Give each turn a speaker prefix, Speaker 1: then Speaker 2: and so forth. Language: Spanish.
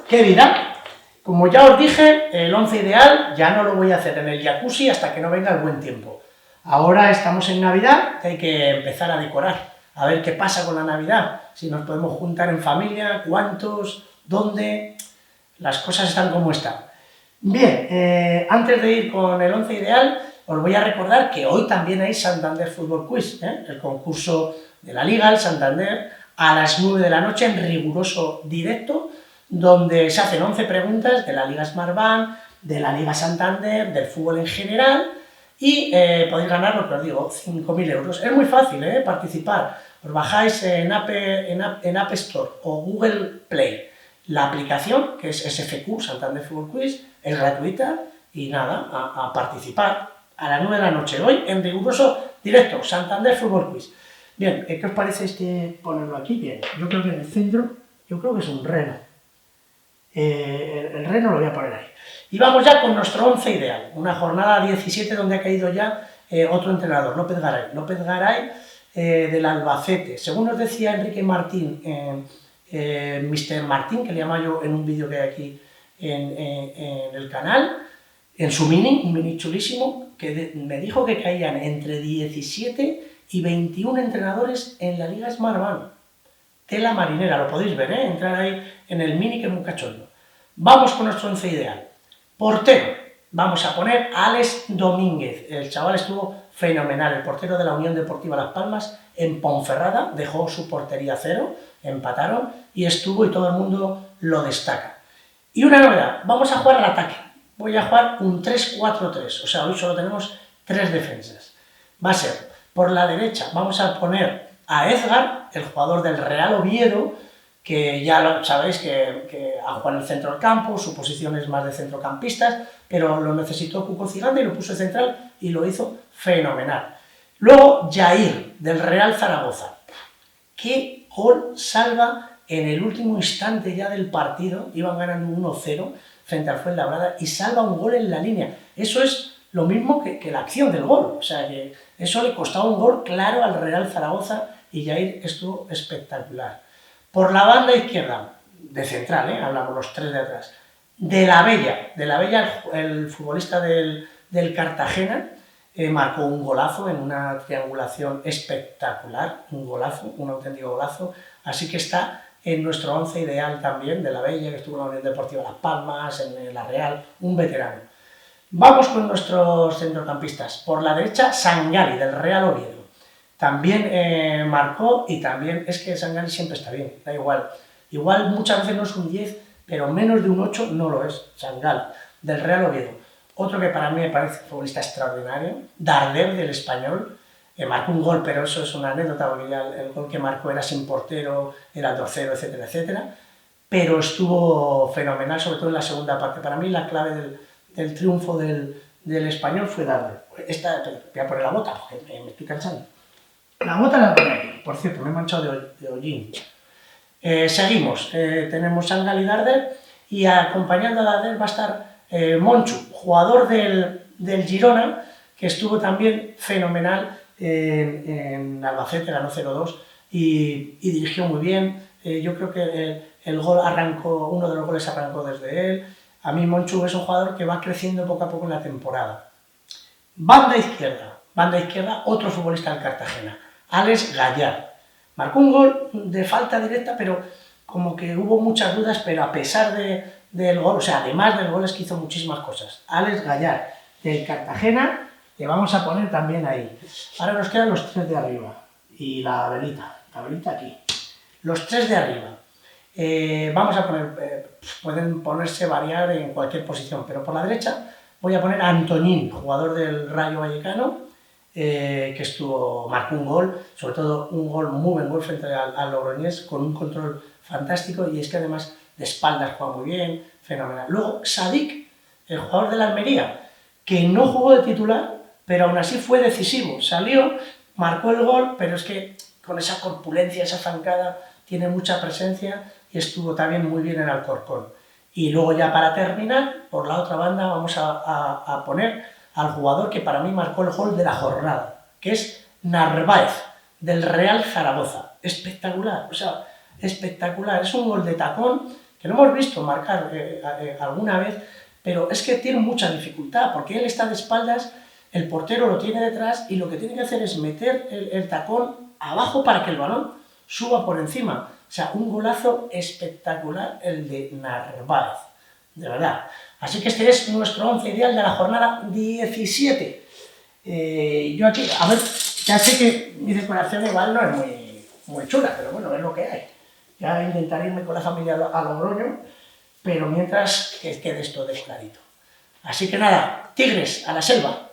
Speaker 1: ¿Qué dirá? Como ya os dije, el 11 ideal ya no lo voy a hacer en el jacuzzi hasta que no venga el buen tiempo. Ahora estamos en Navidad, que hay que empezar a decorar, a ver qué pasa con la Navidad, si nos podemos juntar en familia, cuántos, dónde, las cosas están como están. Bien, antes de ir con el 11 ideal, os voy a recordar que hoy también hay Santander Fútbol Quiz, el concurso de la Liga, el Santander, a las 9 de la noche en riguroso directo, donde se hacen 11 preguntas de la Liga Smartbank, de la Liga Santander, del fútbol en general, y podéis ganar, lo que os digo, 5.000 euros. Es muy fácil participar. Os bajáis en App Store o Google Play la aplicación, que es SFQ, Santander Fútbol Quiz, es gratuita, y nada, a participar a las 9 de la noche, hoy en riguroso directo, Santander Fútbol Quiz. Bien, ¿qué os parece ponerlo aquí? Bien, yo creo que en el centro, yo creo que es un reno. El reno lo voy a poner ahí. Y vamos ya con nuestro 11 ideal, una jornada 17 donde ha caído ya otro entrenador, López Garay, del Albacete. Según nos decía Enrique Martín, Mr. Martín, que le llamo yo en un vídeo que hay aquí en el canal, en su un mini chulísimo, que me dijo que caían entre 17 y 21 entrenadores en la Liga Smartbank. Tela marinera, lo podéis ver, entrar ahí en el mini, que es muy cachondo. Vamos con nuestro 11 ideal. Portero, vamos a poner a Alex Domínguez. El chaval estuvo fenomenal, el portero de la Unión Deportiva Las Palmas en Ponferrada, dejó su portería 0, empataron y estuvo, y todo el mundo lo destaca. Y una novedad, vamos a jugar al ataque. Voy a jugar un 3-4-3, o sea, hoy solo tenemos 3 defensas. Va a ser, por la derecha, vamos a poner a Edgar, el jugador del Real Oviedo, que ya lo sabéis que ha jugado en el centro del campo, su posición es más de centrocampistas, pero lo necesitó Cuco Ciganda y lo puso de central y lo hizo fenomenal. Luego, Jair, del Real Zaragoza. ¿Qué gol salva en el último instante ya del partido? Iban ganando 1-0 frente al Fuenlabrada y salva un gol en la línea. Eso es lo mismo que la acción del gol, o sea que eso le costaba un gol claro al Real Zaragoza y Jair estuvo espectacular. Por la banda izquierda, de central, hablamos los 3 de atrás, de la Bella, el futbolista del Cartagena, marcó un golazo en una triangulación espectacular, un golazo, un auténtico golazo, así que está en nuestro 11 ideal también, de la Bella, que estuvo en la Unión Deportiva Las Palmas, en la Real, un veterano. Vamos con nuestros centrocampistas. Por la derecha, Sangali, del Real Oviedo. También marcó, y también es que Sangali siempre está bien, da igual. Igual muchas veces no es un 10, pero menos de un 8 no lo es, Sangali, del Real Oviedo. Otro que para mí me parece un futbolista extraordinario, Darder, del Español, marcó un gol, pero eso es una anécdota, porque ya el gol que marcó era sin portero, era 2-0, etcétera, etcétera, pero estuvo fenomenal, sobre todo en la segunda parte. Para mí la clave del triunfo del Español fue Darder. Voy a poner la bota, porque me estoy cansando. La bota la pongo aquí, por cierto, me he manchado de hollín. Seguimos, tenemos Sangali y Darder, y acompañando a Darder va a estar Monchu, jugador del Girona, que estuvo también fenomenal en Albacete, ganó 0-2 y dirigió muy bien. Yo creo que el gol arrancó, uno de los goles arrancó desde él. A mí Monchu es un jugador que va creciendo poco a poco en la temporada. Banda izquierda, otro futbolista del Cartagena, Alex Gallard. Marcó un gol de falta directa, pero como que hubo muchas dudas, pero a pesar del gol, o sea, además del gol, es que hizo muchísimas cosas. Alex Gallard, del Cartagena, que vamos a poner también ahí. Ahora nos quedan los 3 de arriba, y la velita aquí. Los 3 de arriba. Vamos a poner, pueden ponerse, variar en cualquier posición, pero por la derecha voy a poner a Antoñín, jugador del Rayo Vallecano, que marcó un gol, sobre todo un muy buen gol frente al Logroñés, con un control fantástico, y es que además de espaldas juega muy bien, fenomenal. Luego Sadik, el jugador de la Almería, que no jugó de titular, pero aún así fue decisivo, salió, marcó el gol, pero es que con esa corpulencia, esa zancada, tiene mucha presencia y estuvo también muy bien en Alcorcón. Y luego ya para terminar, por la otra banda vamos a poner al jugador que para mí marcó el gol de la jornada, que es Narváez, del Real Zaragoza. Espectacular, o sea, espectacular. Es un gol de tacón que lo hemos visto marcar alguna vez, pero es que tiene mucha dificultad, porque él está de espaldas, el portero lo tiene detrás y lo que tiene que hacer es meter el tacón abajo para que el balón suba por encima. O sea, un golazo espectacular el de Narváez, de verdad. Así que este es nuestro 11 ideal de la jornada 17. Yo aquí, a ver, ya sé que mi decoración igual no es muy chula, pero bueno, es lo que hay. Ya intentaré irme con la familia a Logroño, pero mientras que quede esto decoradito. Así que nada, tigres, a la selva.